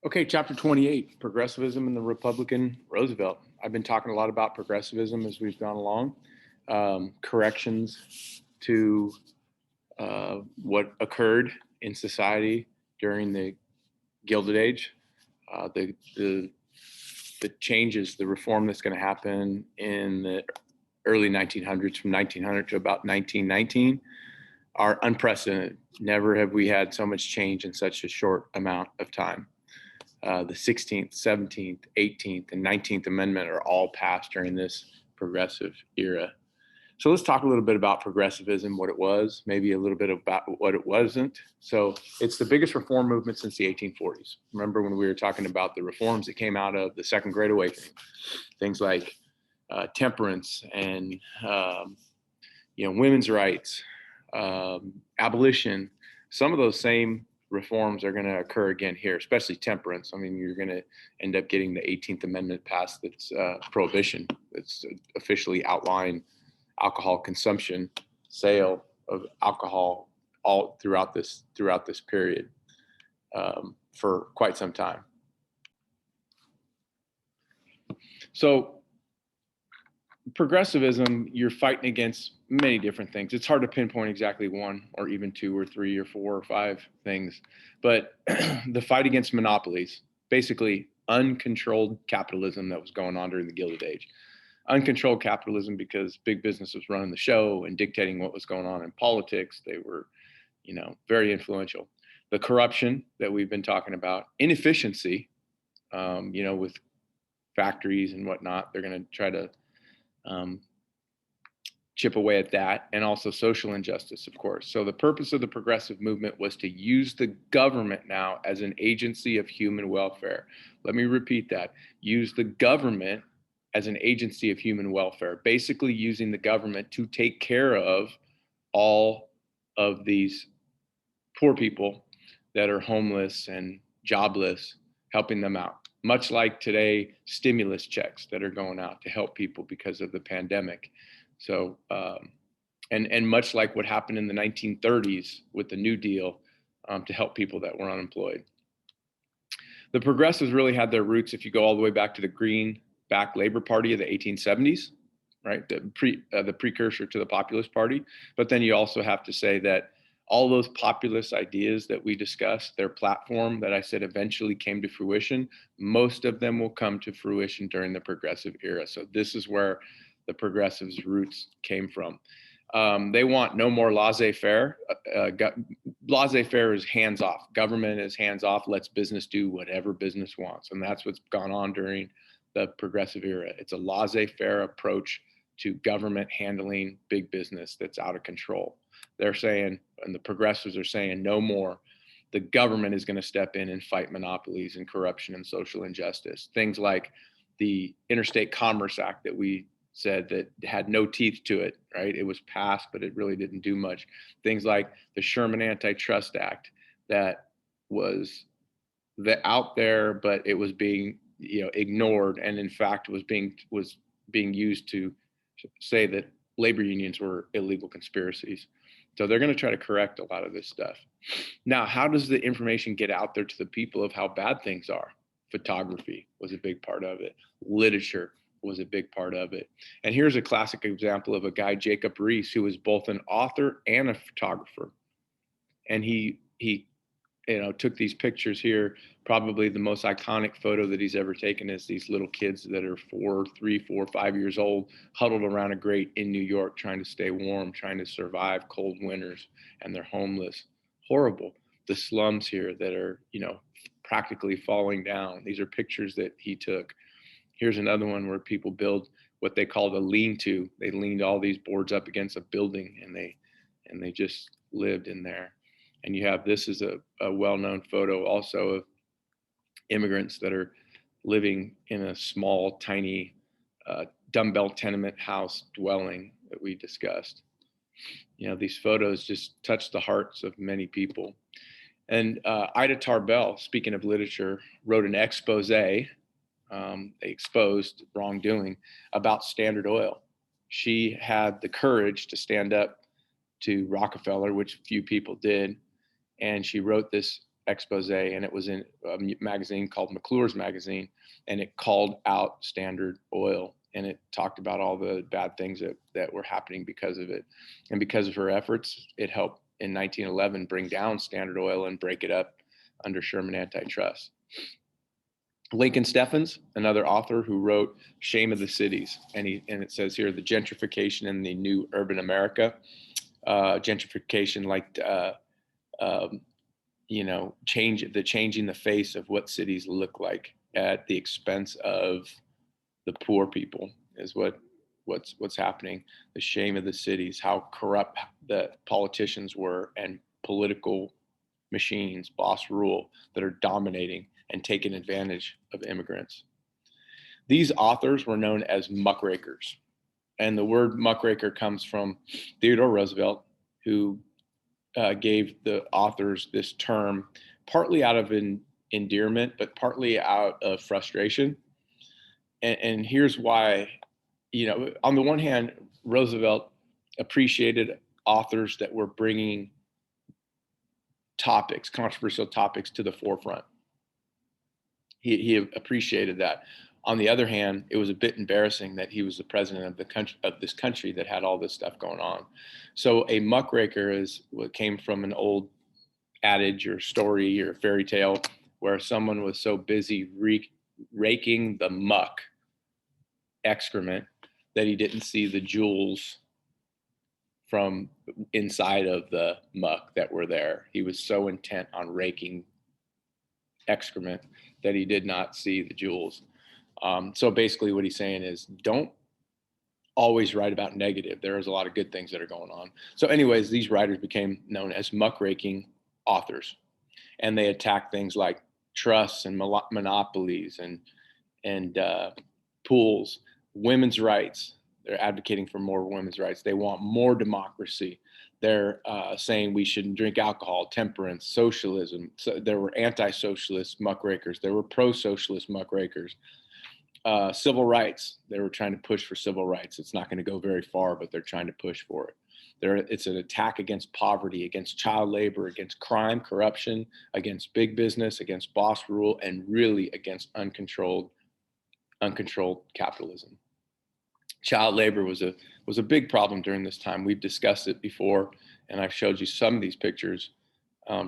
Okay, chapter 28, progressivism and the Republican Roosevelt. I've been talking a lot about progressivism as we've gone along, corrections to what occurred in society during the Gilded Age, the changes, the reform that's going to happen in the early 1900s, from 1900 to about 1919, are unprecedented. Never have we had so much change in such a short amount of time. The 16th, 17th, 18th, and 19th Amendment are all passed during this progressive era. So let's talk a little bit about progressivism, what it was, maybe a little bit about what it wasn't. So it's the biggest reform movement since the 1840s. Remember when we were talking about the reforms that came out of the Second Great Awakening, things like temperance and women's rights, abolition. Some of those same reforms are going to occur again here, especially temperance. I mean, you're going to end up getting the 18th Amendment passed that's prohibition. That's officially outlined alcohol consumption, sale of alcohol all throughout this period for quite some time. So progressivism, you're fighting against many different things. It's hard to pinpoint exactly one or even two or three or four or five things, but the fight against monopolies, basically uncontrolled capitalism that was going on during the Gilded Age. Uncontrolled capitalism because big business was running the show and dictating what was going on in politics. They were, very influential. The corruption that we've been talking about, inefficiency, with factories and whatnot, they're going to try to chip away at that, and also social injustice, of course. So the purpose of the progressive movement was to use the government now as an agency of human welfare. Let me repeat that. Use the government as an agency of human welfare, basically using the government to take care of all of these poor people that are homeless and jobless, helping them out. Much like today, stimulus checks that are going out to help people because of the pandemic. So, and much like what happened in the 1930s with the New Deal to help people that were unemployed. The progressives really had their roots, if you go all the way back to the Greenback Labor Party of the 1870s, right? The precursor to the Populist Party. But then you also have to say that all those populist ideas that we discussed, their platform that I said eventually came to fruition, most of them will come to fruition during the progressive era. So this is where the progressives' roots came from. They want no more laissez-faire. Laissez-faire is hands off. Government is hands off, lets business do whatever business wants. And that's what's gone on during the progressive era. It's a laissez-faire approach to government handling big business that's out of control. They're saying, and the progressives are saying, no more. The government is going to step in and fight monopolies and corruption and social injustice. Things like the Interstate Commerce Act that we said that had no teeth to it, right? It was passed, but it really didn't do much. Things like the Sherman Antitrust Act that was out there, but it was being ignored, and in fact was being used to say that labor unions were illegal conspiracies. So they're going to try to correct a lot of this stuff. Now, how does the information get out there to the people of how bad things are? Photography was a big part of it. Literature was a big part of it. And here's a classic example of a guy, Jacob Riis, who was both an author and a photographer. And he took these pictures here. Probably the most iconic photo that he's ever taken is these little kids that are 3, 4, 5 years old, huddled around a grate in New York, trying to stay warm, trying to survive cold winters, and they're homeless. Horrible. The slums here that are, practically falling down. These are pictures that he took. Here's another one where people build what they called a lean-to. They leaned all these boards up against a building, and they just lived in there. And you have, this is a well-known photo also of immigrants that are living in a small, tiny dumbbell tenement house dwelling that we discussed. These photos just touch the hearts of many people. And Ida Tarbell, speaking of literature, wrote an expose. They exposed wrongdoing about Standard Oil. She had the courage to stand up to Rockefeller, which few people did. And she wrote this expose, and it was in a magazine called McClure's Magazine, and it called out Standard Oil, and it talked about all the bad things that were happening because of it. And because of her efforts, it helped in 1911 bring down Standard Oil and break it up under Sherman Antitrust. Lincoln Steffens, another author who wrote Shame of the Cities, and it says here, the gentrification in the new urban America, gentrification like changing the face of what cities look like at the expense of the poor people is what's happening. The shame of the cities, how corrupt the politicians were, and political machines, boss rule, that are dominating and taking advantage of immigrants. These authors were known as muckrakers. And the word muckraker comes from Theodore Roosevelt, who gave the authors this term partly out of endearment, but partly out of frustration. And here's why. On the one hand, Roosevelt appreciated authors that were bringing controversial topics to the forefront. He appreciated that. On the other hand, it was a bit embarrassing that he was the president of this country that had all this stuff going on. So a muckraker is what came from an old adage or story or fairy tale where someone was so busy raking the muck, excrement, that he didn't see the jewels from inside of the muck that were there. He was so intent on raking excrement that he did not see the jewels. So basically what he's saying is, don't always write about negative. There is a lot of good things that are going on. So anyways, these writers became known as muckraking authors, and they attacked things like trusts and monopolies and pools, women's rights. They're advocating for more women's rights. They want more democracy. They're saying we shouldn't drink alcohol, temperance, socialism. So there were anti-socialist muckrakers. There were pro-socialist muckrakers. Civil rights. They were trying to push for civil rights. It's not going to go very far, but they're trying to push for it. It's an attack against poverty, against child labor, against crime, corruption, against big business, against boss rule, and really against uncontrolled capitalism. Child labor was a big problem during this time. We've discussed it before, and I've showed you some of these pictures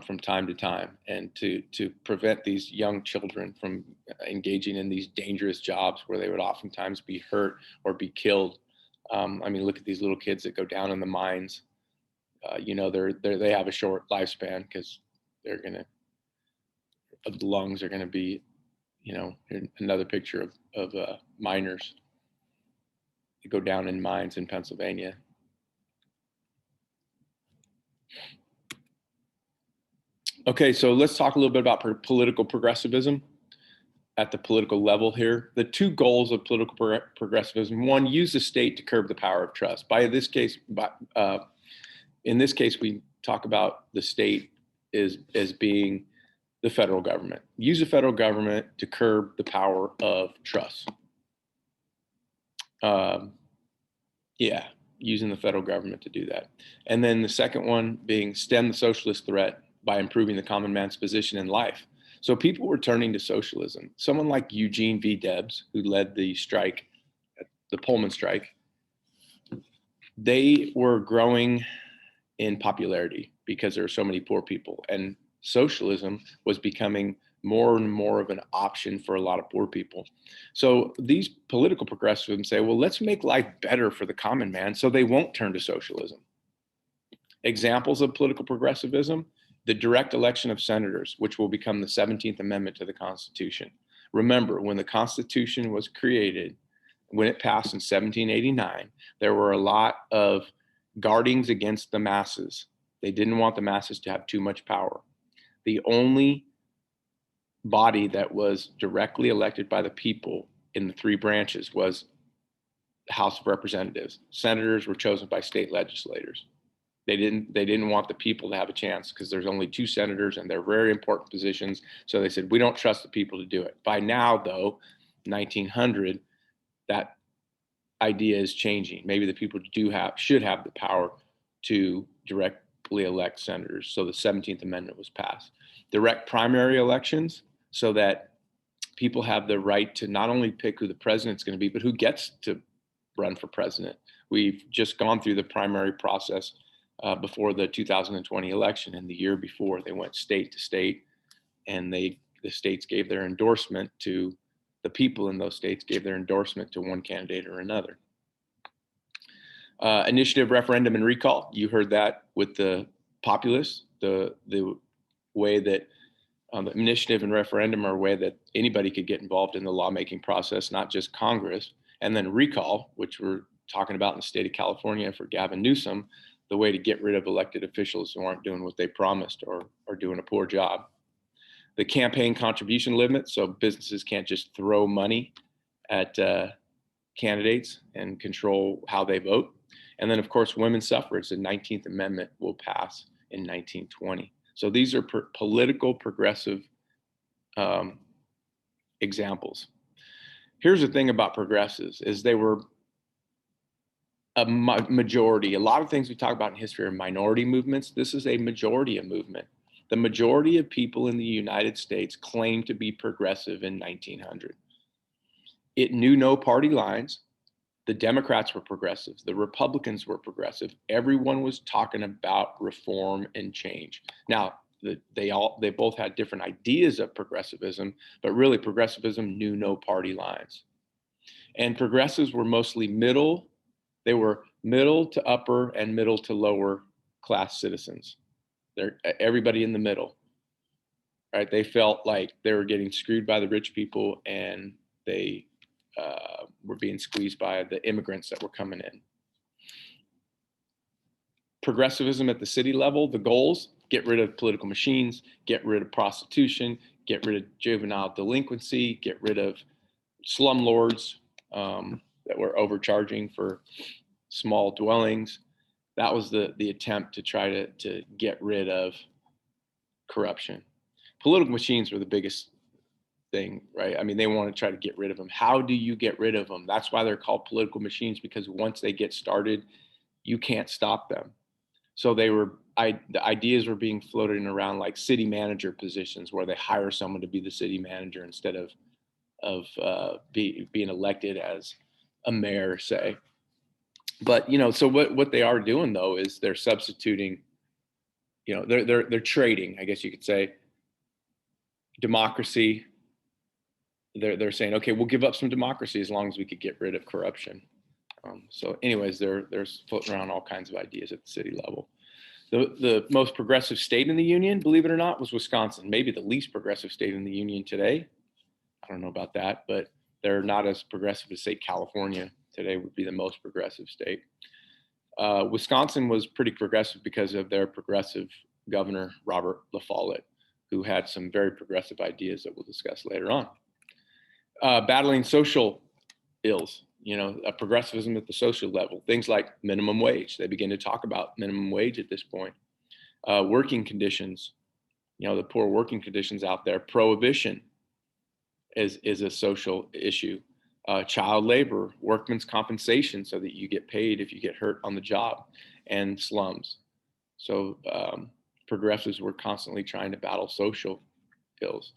from time to time. And to prevent these young children from engaging in these dangerous jobs where they would oftentimes be hurt or be killed. Look at these little kids that go down in the mines. They have a short lifespan because the lungs are going to be, another picture of miners that go down in mines in Pennsylvania. Okay, so let's talk a little bit about political progressivism at the political level here. The two goals of political progressivism: one, use the state to curb the power of trust. In this case, we talk about the state as being the federal government. Use the federal government to curb the power of trust. Using the federal government to do that. And then the second one being stem the socialist threat by improving the common man's position in life. So people were turning to socialism. Someone like Eugene V. Debs, who led the strike, the Pullman strike, they were growing in popularity because there were so many poor people, and socialism was becoming more and more of an option for a lot of poor people. So these political progressives say, well, let's make life better for the common man so they won't turn to socialism. Examples of political progressivism: the direct election of senators, which will become the 17th Amendment to the Constitution. Remember, when the Constitution was created, when it passed in 1789, there were a lot of guardings against the masses. They didn't want the masses to have too much power. The only body that was directly elected by the people in the three branches was the House of Representatives. Senators were chosen by state legislators. They didn't want the people to have a chance because there's only two senators and they're very important positions. So they said, we don't trust the people to do it. By now, though, 1900, that idea is changing. Maybe the people should have the power to directly elect senators. So the 17th Amendment was passed. direct primary elections so that people have the right to not only pick who the president's going to be, but who gets to run for president. We've just gone through the primary process before the 2020 election, and the year before they went state to state, and the states gave their endorsement to the people in those states gave their endorsement to one candidate or another. Initiative, referendum, and recall. You heard that with the populists, the way that the initiative and referendum are a way that anybody could get involved in the lawmaking process, not just Congress. And then recall, which we're talking about in the state of California for Gavin Newsom, the way to get rid of elected officials who aren't doing what they promised or are doing a poor job. The campaign contribution limit, so businesses can't just throw money at candidates and control how they vote. And then, of course, women's suffrage, the 19th Amendment will pass in 1920. So these are political progressive examples. Here's the thing about progressives is they were a majority. A lot of things we talk about in history are minority movements. This is a majority of movement. The majority of people in the United States claimed to be progressive in 1900. It knew no party lines. The Democrats were progressive. The Republicans were progressive. Everyone was talking about reform and change. Now, they both had different ideas of progressivism, but really progressivism knew no party lines. And progressives were mostly middle. They were middle to upper and middle to lower class citizens. They're everybody in the middle, right? They felt like they were getting screwed by the rich people, and they were being squeezed by the immigrants that were coming in. Progressivism at the city level, the goals: get rid of political machines, get rid of prostitution, get rid of juvenile delinquency, get rid of slumlords that were overcharging for small dwellings. That was the attempt to try to get rid of corruption. Political machines were the biggest thing, right? I mean, they want to try to get rid of them. How do you get rid of them? That's why they're called political machines, because once they get started, you can't stop them. So the ideas were being floated around like city manager positions, where they hire someone to be the city manager instead of being elected as a mayor, say. But so what they are doing though is they're substituting, they're trading, I guess you could say, democracy. They're saying, okay, we'll give up some democracy as long as we could get rid of corruption. So anyways, they're floating around all kinds of ideas at the city level. The most progressive state in the union, believe it or not, was Wisconsin. Maybe the least progressive state in the union today. I don't know about that, but they're not as progressive as, say, California today would be the most progressive state. Wisconsin was pretty progressive because of their progressive governor, Robert La Follette, who had some very progressive ideas that we'll discuss later on. Battling social ills, a progressivism at the social level, things like minimum wage. They begin to talk about minimum wage at this point. Working conditions, the poor working conditions out there. Prohibition is a social issue. Child labor, workman's compensation, so that you get paid if you get hurt on the job, and slums. So progressives were constantly trying to battle social ills.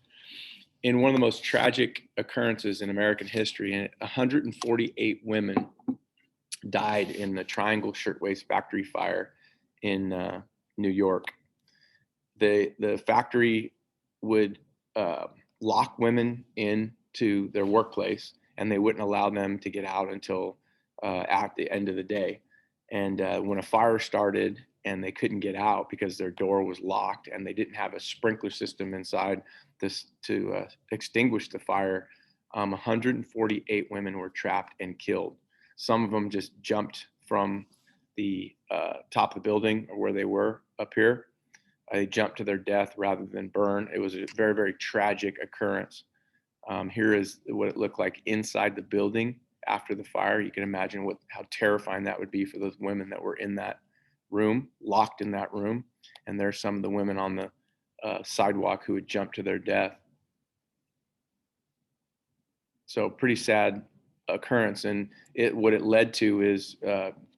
In one of the most tragic occurrences in American history, 148 women died in the Triangle Shirtwaist Factory fire in New York. The factory would lock women into their workplace, and they wouldn't allow them to get out until at the end of the day. And when a fire started and they couldn't get out because their door was locked and they didn't have a sprinkler system inside this to extinguish the fire, 148 women were trapped and killed. Some of them just jumped from the top of the building, or where they were up here. They jumped to their death rather than burn. It was a very, very tragic occurrence. Here is what it looked like inside the building after the fire. You can imagine how terrifying that would be for those women that were in that room, locked in that room. And there's some of the women on the sidewalk who had jumped to their death. So pretty sad occurrence. And what it led to is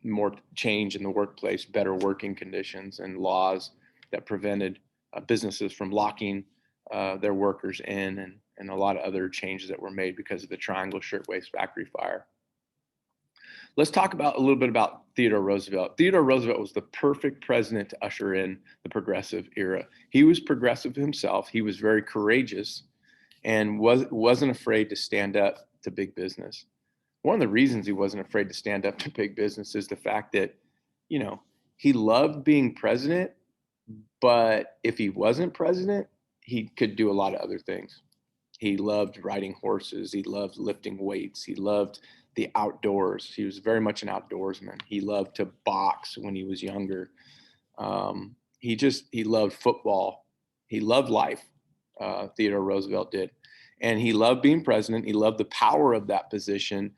more change in the workplace, better working conditions, and laws that prevented businesses from locking their workers in, and a lot of other changes that were made because of the Triangle Shirtwaist Factory fire. Let's talk about a little bit about Theodore Roosevelt. Theodore Roosevelt was the perfect president to usher in the progressive era. He was progressive himself. He was very courageous and wasn't afraid to stand up to big business. One of the reasons he wasn't afraid to stand up to big business is the fact that, you know, he loved being president, but if he wasn't president, he could do a lot of other things. He loved riding horses. He loved lifting weights. He loved the outdoors. He was very much an outdoorsman. He loved to box when he was younger. He loved football. He loved life. Theodore Roosevelt did. And he loved being president. He loved the power of that position.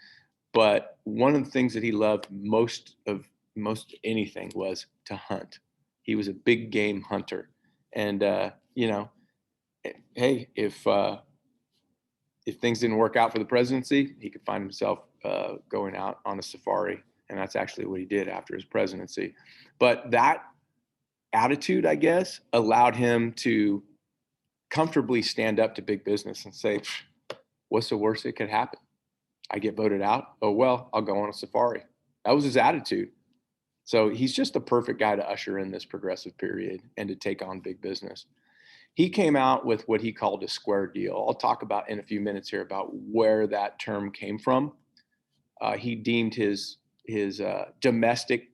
But one of the things that he loved most anything was to hunt. He was a big game hunter. And, hey, if things didn't work out for the presidency, he could find himself going out on a safari. And that's actually what he did after his presidency. But that attitude, I guess, allowed him to comfortably stand up to big business and say, what's the worst that could happen? I get voted out. Oh, well, I'll go on a safari. That was his attitude. So he's just the perfect guy to usher in this progressive period and to take on big business. He came out with what he called a square deal. I'll talk about in a few minutes here about where that term came from. He deemed his domestic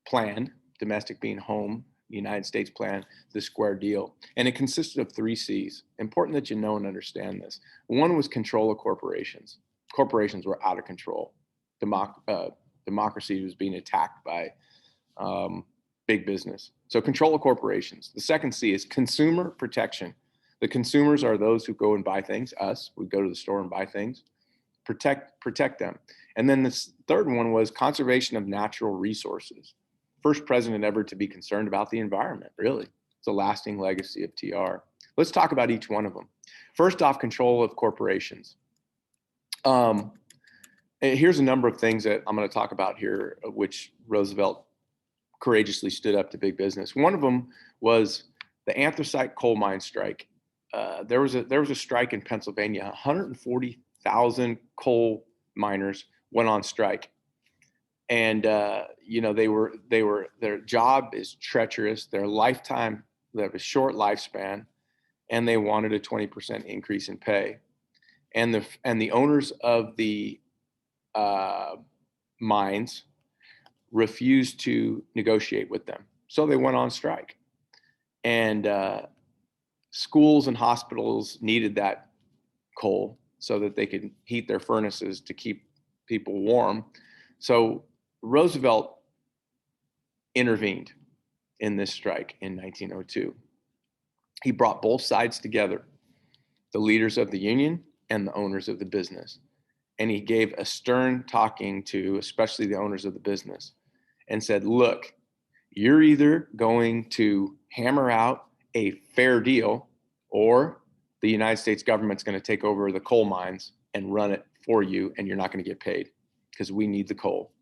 plan, domestic being home, United States plan, the square deal. And it consisted of 3 C's. Important that you know and understand this. One was control of corporations. Corporations were out of control. Democracy was being attacked by big business. So control of corporations. The second C is consumer protection. The consumers are those who go and buy things, us. We go to the store and buy things. Protect them. And then this third one was conservation of natural resources. First president ever to be concerned about the environment, really. It's a lasting legacy of TR. Let's talk about each one of them. First off, control of corporations. Here's a number of things that I'm going to talk about here, which Roosevelt courageously stood up to big business. One of them was the anthracite coal mine strike. There was a strike in Pennsylvania. 140,000 coal miners went on strike, and their job is treacherous. Their lifetime, they have a short lifespan, and they wanted a 20% increase in pay. And the owners of the mines refused to negotiate with them. So they went on strike. And schools and hospitals needed that coal so that they could heat their furnaces to keep people warm. So Roosevelt intervened in this strike in 1902. He brought both sides together, the leaders of the union and the owners of the business. And he gave a stern talking to especially the owners of the business and said, look, you're either going to hammer out a fair deal, or the United States government's going to take over the coal mines and run it for you, and you're not going to get paid because we need the coal.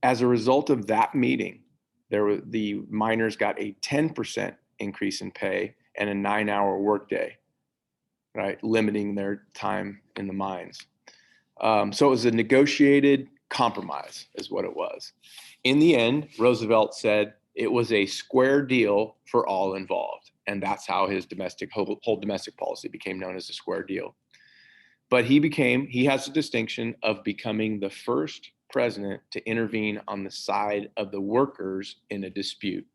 As a result of that meeting, the miners got a 10% increase in pay and a 9-hour workday, right? Limiting their time in the mines. So it was a negotiated compromise is what it was. In the end, Roosevelt said it was a square deal for all involved. And that's how his whole domestic policy became known as a square deal. But he has the distinction of becoming the first president to intervene on the side of the workers in a dispute.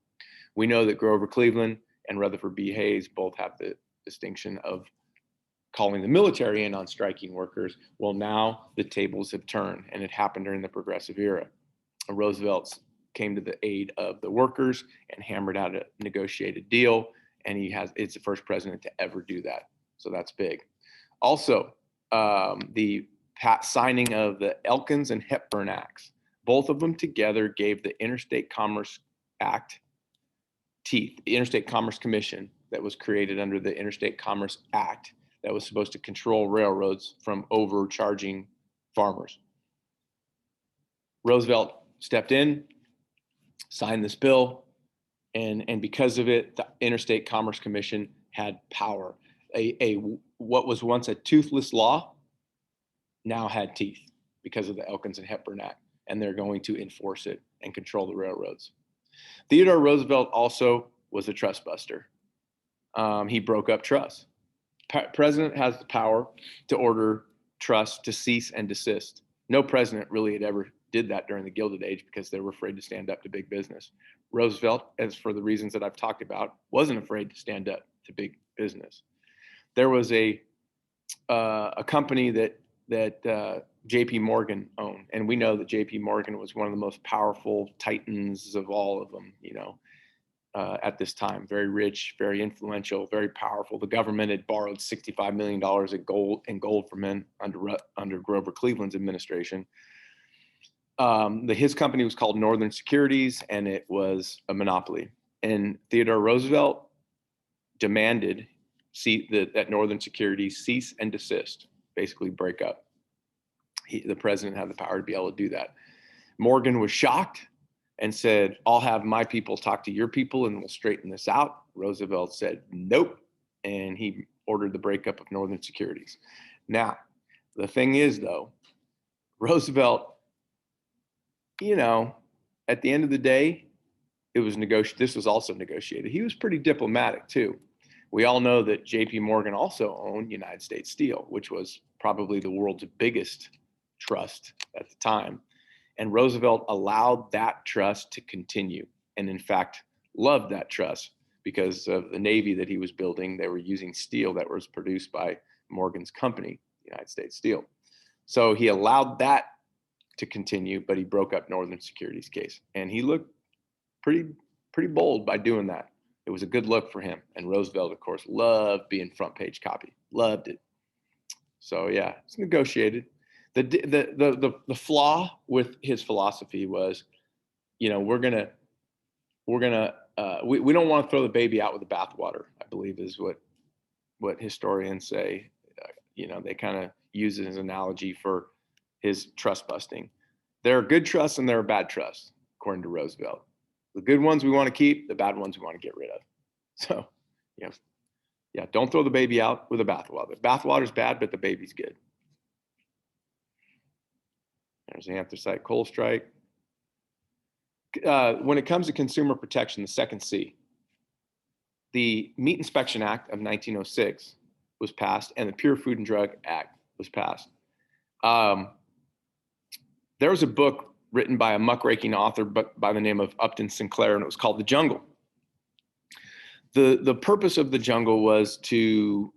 We know that Grover Cleveland and Rutherford B. Hayes both have the distinction of calling the military in on striking workers. Well, now the tables have turned, and it happened during the progressive era. Roosevelt came to the aid of the workers and hammered out a negotiated deal, and it's the first president to ever do that. So that's big. Also, the signing of the Elkins and Hepburn Acts, both of them together gave the Interstate Commerce Act teeth. The Interstate Commerce Commission that was created under the Interstate Commerce Act that was supposed to control railroads from overcharging farmers. Roosevelt stepped in, signed this bill, And because of it, the Interstate Commerce Commission had power. What was once a toothless law now had teeth because of the Elkins and Hepburn Act, and they're going to enforce it and control the railroads. Theodore Roosevelt also was a trust buster. He broke up trusts. President has the power to order trusts to cease and desist. No president really had ever did that during the Gilded Age because they were afraid to stand up to big business. Roosevelt, as for the reasons that I've talked about, wasn't afraid to stand up to big business. There was a company that J.P. Morgan owned, and we know that J.P. Morgan was one of the most powerful titans of all of them. At this time, very rich, very influential, very powerful. The government had borrowed $65 million in gold from him under Grover Cleveland's administration. His company was called Northern Securities, and it was a monopoly. And Theodore Roosevelt demanded that Northern Securities cease and desist, basically break up. The president had the power to be able to do that. Morgan was shocked and said, "I'll have my people talk to your people and we'll straighten this out." Roosevelt said, "Nope." And he ordered the breakup of Northern Securities. Now, the thing is, though, Roosevelt, at the end of the day, this was also negotiated. He was pretty diplomatic too. We all know that J.P. Morgan also owned United States Steel, which was probably the world's biggest trust at the time. And Roosevelt allowed that trust to continue, and in fact, loved that trust because of the Navy that he was building. They were using steel that was produced by Morgan's company, United States Steel. So he allowed that to continue, but he broke up Northern Securities case. And he looked pretty bold by doing that. It was a good look for him. And Roosevelt, of course, loved being front page copy, loved it. So yeah, it's negotiated. The flaw with his philosophy was, we don't want to throw the baby out with the bathwater, I believe is what historians say. They kind of use it as an analogy for his trust busting. There are good trusts and there are bad trusts, according to Roosevelt. The good ones we want to keep, the bad ones we want to get rid of. So, don't throw the baby out with the bathwater. The bathwater's bad, but the baby's good. There's the anthracite coal strike. When it comes to consumer protection, the second C, the Meat Inspection Act of 1906 was passed, and the Pure Food and Drug Act was passed. There was a book written by a muckraking author by the name of Upton Sinclair, and it was called The Jungle. The purpose of The Jungle was to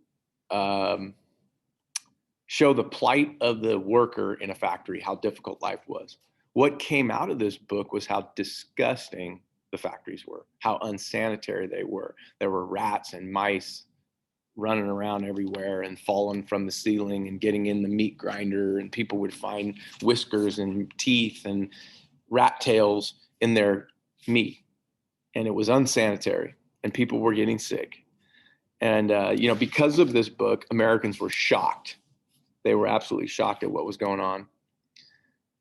show the plight of the worker in a factory, how difficult life was. What came out of this book was how disgusting the factories were, how unsanitary they were. There were rats and mice running around everywhere and falling from the ceiling and getting in the meat grinder, and people would find whiskers and teeth and rat tails in their meat. And it was unsanitary, and people were getting sick. And, because of this book, Americans were shocked. They were absolutely shocked at what was going on.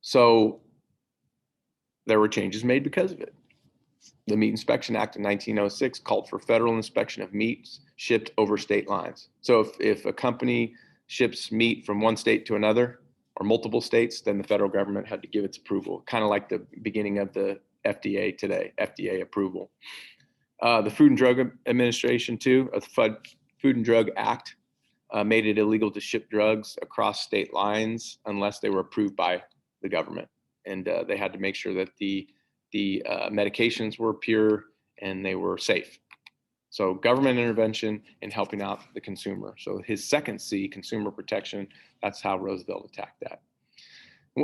So there were changes made because of it. The Meat Inspection Act of 1906 called for federal inspection of meats shipped over state lines. So if a company ships meat from one state to another or multiple states, then the federal government had to give its approval, kind of like the beginning of the FDA today, FDA approval. The Food and Drug Administration, too, the Food and Drug Act, made it illegal to ship drugs across state lines unless they were approved by the government. And they had to make sure that the medications were pure and they were safe. So government intervention and helping out the consumer. So his second C, consumer protection, that's how Roosevelt attacked that.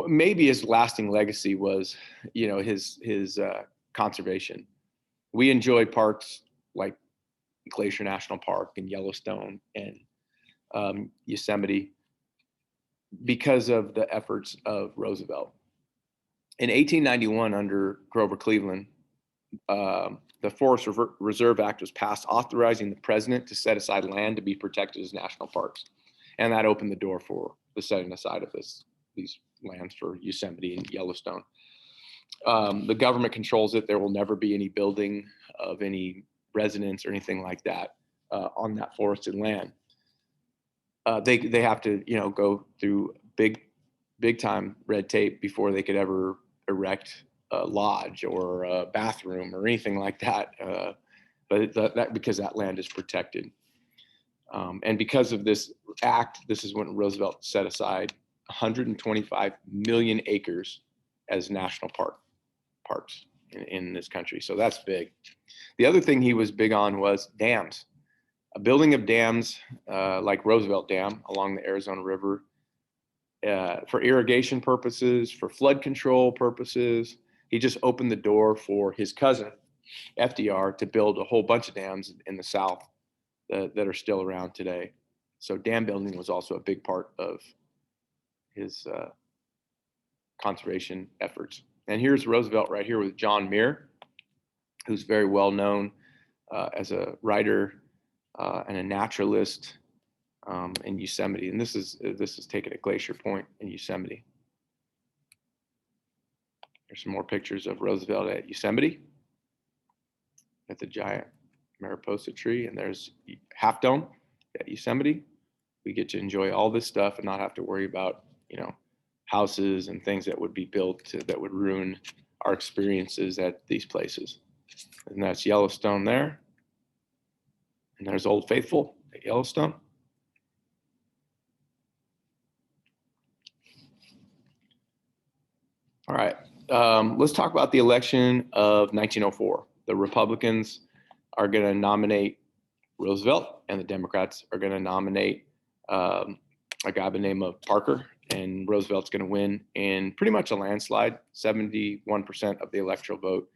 Maybe his lasting legacy was, his conservation. We enjoy parks like Glacier National Park and Yellowstone and Yosemite because of the efforts of Roosevelt. In 1891, under Grover Cleveland, the Forest Reserve Act was passed, authorizing the president to set aside land to be protected as national parks. And that opened the door for the setting aside of these lands for Yosemite and Yellowstone. The government controls it. There will never be any building of any residence or anything like that on that forested land. They have to, go through big time red tape before they could ever erect a lodge or a bathroom or anything like that. But that because that land is protected. And because of this act, this is when Roosevelt set aside 125 million acres as national parks in this country. So that's big. The other thing he was big on was dams. A building of dams like Roosevelt Dam along the Arizona River for irrigation purposes, for flood control purposes. He just opened the door for his cousin, FDR, to build a whole bunch of dams in the South that are still around today. So dam building was also a big part of his conservation efforts. And here's Roosevelt right here with John Muir, who's very well known as a writer and a naturalist in Yosemite. And this is taken at Glacier Point in Yosemite. There's some more pictures of Roosevelt at Yosemite at the giant Mariposa tree. And there's Half Dome at Yosemite. We get to enjoy all this stuff and not have to worry about, houses and things that would be built that would ruin our experiences at these places. And that's Yellowstone there. And there's Old Faithful at Yellowstone. All right, let's talk about the election of 1904. The Republicans are going to nominate Roosevelt, and the Democrats are going to nominate a guy by the name of Parker. And Roosevelt's going to win in pretty much a landslide, 71% of the electoral vote,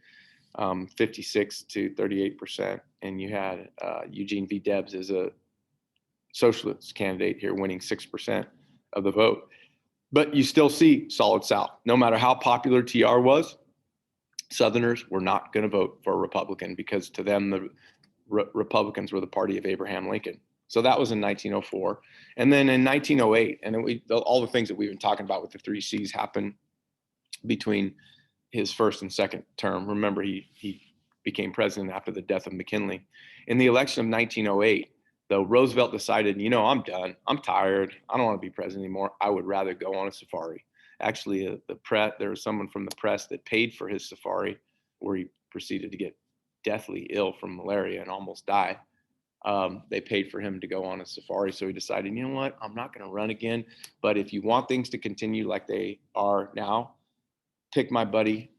56 to 38%. And you had Eugene V. Debs as a socialist candidate here winning 6% of the vote. But you still see solid South. No matter how popular TR was, Southerners were not going to vote for a Republican because to them, the Republicans were the party of Abraham Lincoln. So that was in 1904. And then in 1908, and all the things that we've been talking about with the 3 C's happened between his first and second term. Remember, he became president after the death of McKinley. In the election of 1908, though, Roosevelt decided, I'm done. I'm tired. I don't want to be president anymore. I would rather go on a safari. Actually, there was someone from the press that paid for his safari where he proceeded to get deathly ill from malaria and almost die. They paid for him to go on a safari. So he decided, you know what, I'm not going to run again. But if you want things to continue like they are now, pick my buddy,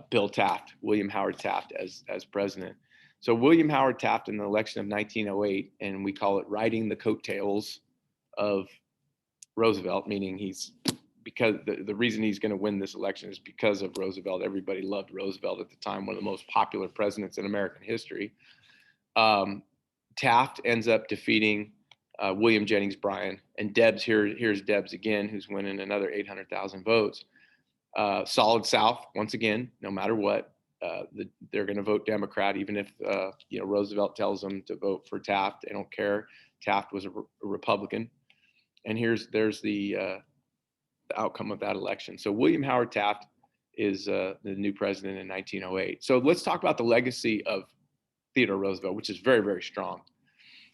Bill Taft, William Howard Taft as president. So William Howard Taft in the election of 1908, and we call it riding the coattails of Roosevelt, meaning because the reason he's going to win this election is because of Roosevelt. Everybody loved Roosevelt at the time, one of the most popular presidents in American history. Taft ends up defeating William Jennings Bryan, and Debs, here's Debs again, who's winning another 800,000 votes. Solid South, once again, no matter what, they're going to vote Democrat, even if Roosevelt tells them to vote for Taft. They don't care. Taft was a Republican, and there's the outcome of that election. So William Howard Taft is the new president in 1908. So let's talk about the legacy of Theodore Roosevelt, which is very, very strong.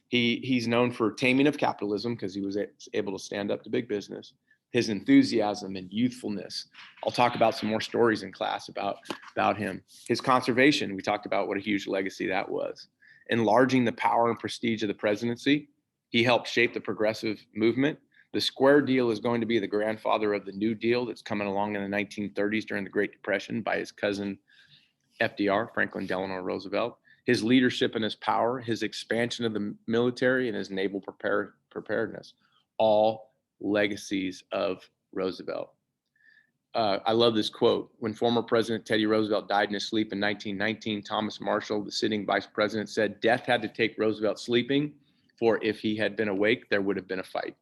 He's known for taming of capitalism because he was able to stand up to big business. His enthusiasm and youthfulness. I'll talk about some more stories in class about him. His conservation, we talked about what a huge legacy that was. Enlarging the power and prestige of the presidency. He helped shape the progressive movement. The Square Deal is going to be the grandfather of the New Deal that's coming along in the 1930s during the Great Depression by his cousin FDR, Franklin Delano Roosevelt. His leadership and his power, his expansion of the military, and his naval preparedness, all legacies of Roosevelt. I love this quote. When former President Teddy Roosevelt died in his sleep in 1919, Thomas Marshall, the sitting vice president, said, "Death had to take Roosevelt sleeping, for if he had been awake, there would have been a fight."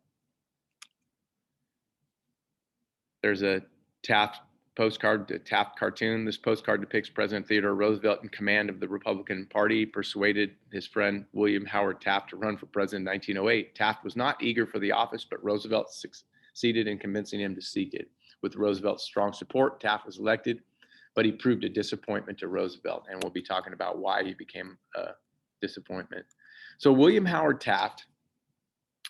There's a Taft postcard, the Taft cartoon. This postcard depicts President Theodore Roosevelt in command of the Republican Party, persuaded his friend William Howard Taft to run for president in 1908. Taft was not eager for the office, but Roosevelt succeeded in convincing him to seek it. With Roosevelt's strong support, Taft was elected. but he proved a disappointment to Roosevelt, and we'll be talking about why he became a disappointment. So William Howard Taft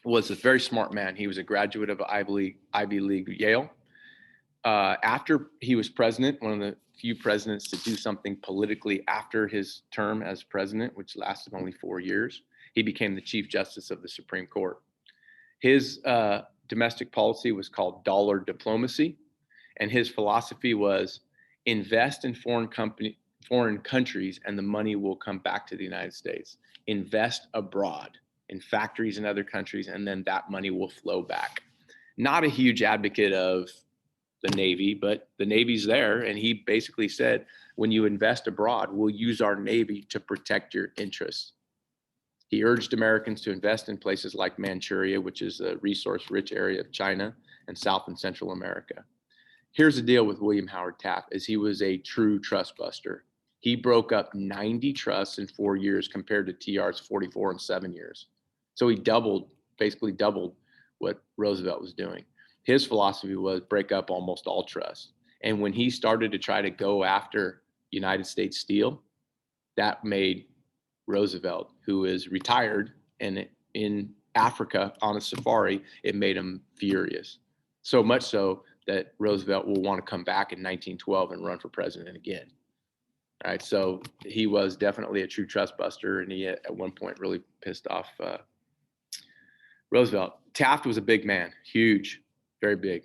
was a very smart man. He was a graduate of Ivy League Yale. After he was president, one of the few presidents to do something politically after his term as president, which lasted only 4 years, he became the Chief Justice of the Supreme Court. His domestic policy was called dollar diplomacy, and his philosophy was invest in foreign countries and the money will come back to the United States. Invest abroad in factories in other countries, and then that money will flow back. Not a huge advocate of the Navy, but the Navy's there. And he basically said, when you invest abroad, we'll use our Navy to protect your interests. He urged Americans to invest in places like Manchuria, which is a resource-rich area of China and South and Central America. Here's the deal with William Howard Taft, is he was a true trust buster. He broke up 90 trusts in 4 years compared to TR's 44 in 7 years. So he basically doubled what Roosevelt was doing. His philosophy was break up almost all trusts. And when he started to try to go after United States Steel, that made Roosevelt, who is retired and in Africa on a safari, it made him furious. So much so that Roosevelt will want to come back in 1912 and run for president again. All right, so he was definitely a true trust buster, and he at one point really pissed off Roosevelt. Taft was a big man, huge, very big.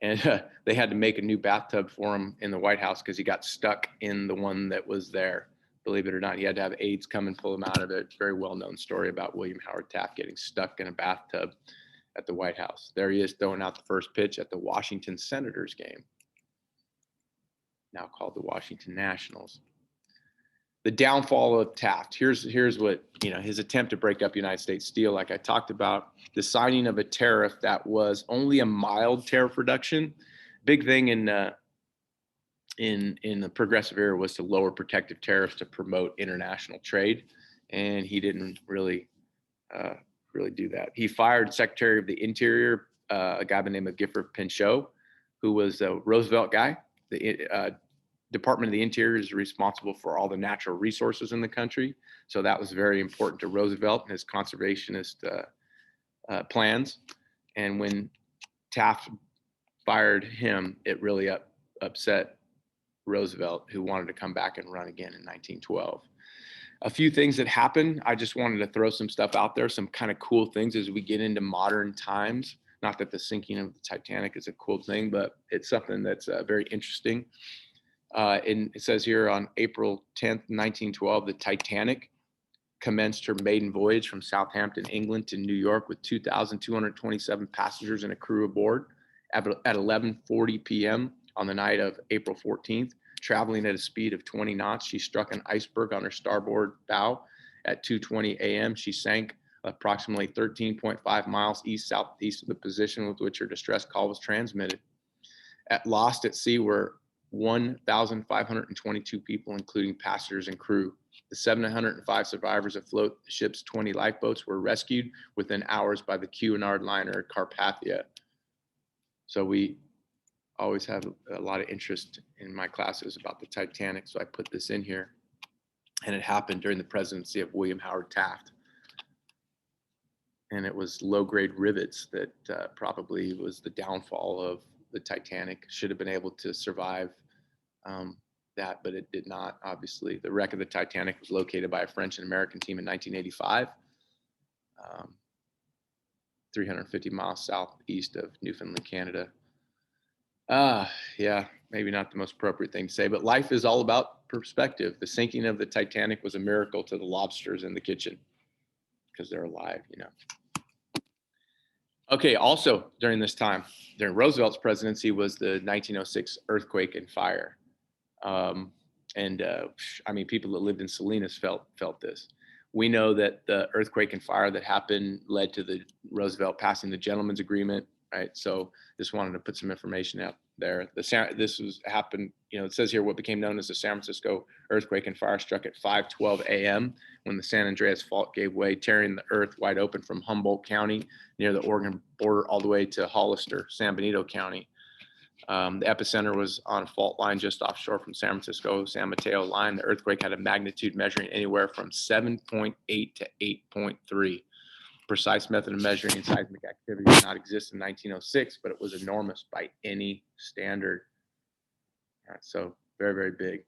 And they had to make a new bathtub for him in the White House because he got stuck in the one that was there. Believe it or not, he had to have aides come and pull him out of it. Very well-known story about William Howard Taft getting stuck in a bathtub at the White House. There he is throwing out the first pitch at the Washington Senators game, now called the Washington Nationals. The downfall of Taft. Here's what, his attempt to break up United States Steel, like I talked about, the signing of a tariff that was only a mild tariff reduction. Big thing in the progressive era was to lower protective tariffs to promote international trade, and he didn't really do that. He fired Secretary of the Interior, a guy by the name of Gifford Pinchot, who was a Roosevelt guy. The Department of the Interior is responsible for all the natural resources in the country. So that was very important to Roosevelt and his conservationist plans. And when Taft fired him, it really upset Roosevelt, who wanted to come back and run again in 1912. A few things that happened. I just wanted to throw some stuff out there, some kind of cool things as we get into modern times. Not that the sinking of the Titanic is a cool thing, but it's something that's very interesting. And it says here on April 10th, 1912, the Titanic commenced her maiden voyage from Southampton, England to New York with 2,227 passengers and a crew aboard. At 11:40 p.m. on the night of April 14th, traveling at a speed of 20 knots, she struck an iceberg on her starboard bow. At 2:20 a.m., she sank approximately 13.5 miles east-southeast of the position with which her distress call was transmitted. Lost at sea were 1,522 people, including passengers and crew. The 705 survivors afloat the ship's 20 lifeboats were rescued within hours by the Cunard liner Carpathia. So we always have a lot of interest in my classes about the Titanic, so I put this in here. And it happened during the presidency of William Howard Taft. And it was low-grade rivets that probably was the downfall of the Titanic. Should have been able to survive that, but it did not, obviously. The wreck of the Titanic was located by a French and American team in 1985, 350 miles southeast of Newfoundland, Canada. Yeah, maybe not the most appropriate thing to say, but life is all about perspective. The sinking of the Titanic was a miracle to the lobsters in the kitchen because they're alive, Okay, also during this time, during Roosevelt's presidency, was the 1906 earthquake and fire. People that lived in Salinas felt this. We know that the earthquake and fire that happened led to the Roosevelt passing the gentleman's agreement, right? So just wanted to put some information out there. Happened, it says here what became known as the San Francisco earthquake and fire struck at 5:12 a.m. when the San Andreas Fault gave way, tearing the earth wide open from Humboldt County near the Oregon border all the way to Hollister, San Benito County. The epicenter was on a fault line just offshore from San Francisco, San Mateo line. The earthquake had a magnitude measuring anywhere from 7.8 to 8.3. Precise method of measuring seismic activity did not exist in 1906, but it was enormous by any standard. So very, very big.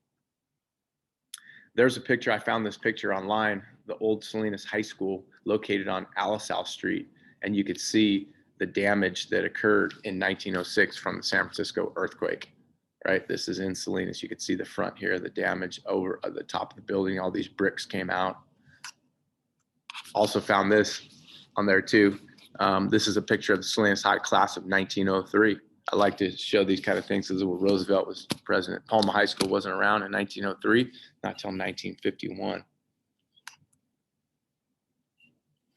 There's a picture. I found this picture online, the old Salinas High School located on Alisal Street, and you could see the damage that occurred in 1906 from the San Francisco earthquake, right? This is in Salinas. You could see the front here, the damage over the top of the building. All these bricks came out. Also found this on there too. This is a picture of the Salinas High class of 1903. I like to show these kind of things because Roosevelt was president. Palma High School wasn't around in 1903, not till 1951.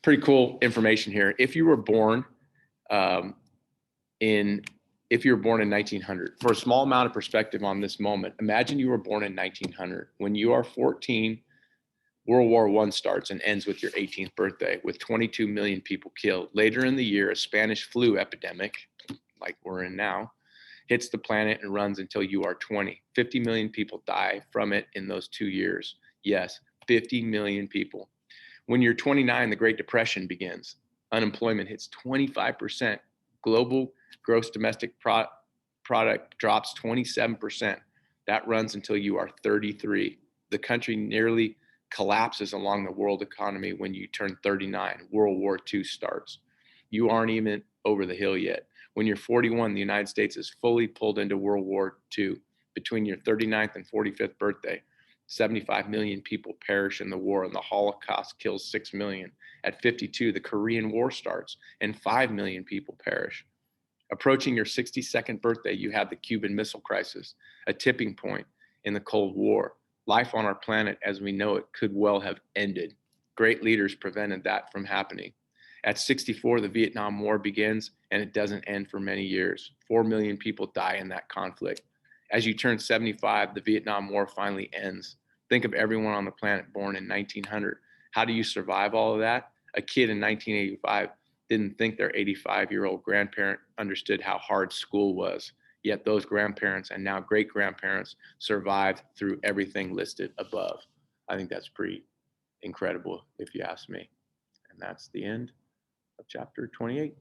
Pretty cool information here. If you were born in 1900, for a small amount of perspective on this moment, imagine you were born in 1900. When you are 14, World War I starts and ends with your 18th birthday, with 22 million people killed. Later in the year, a Spanish flu epidemic, like we're in now, hits the planet and runs until you are 20. 50 million people die from it in those 2 years. Yes, 50 million people. When you're 29, the Great Depression begins. Unemployment hits 25%. Global gross domestic product drops 27%. That runs until you are 33. The country nearly collapses along the world economy when you turn 39. World War II starts. You aren't even over the hill yet. When you're 41, the United States is fully pulled into World War II. Between your 39th and 45th birthday, 75 million people perish in the war, and the Holocaust kills 6 million. At 52, the Korean War starts, and 5 million people perish. Approaching your 62nd birthday, you have the Cuban Missile Crisis, a tipping point in the Cold War. Life on our planet as we know it could well have ended. Great leaders prevented that from happening. At 64, the Vietnam War begins, and it doesn't end for many years. 4 million people die in that conflict. As you turn 75, the Vietnam War finally ends. Think of everyone on the planet born in 1900. How do you survive all of that? A kid in 1985 didn't think their 85-year-old grandparent understood how hard school was. Yet those grandparents and now great-grandparents survived through everything listed above. I think that's pretty incredible, if you ask me. And that's the end of chapter 28.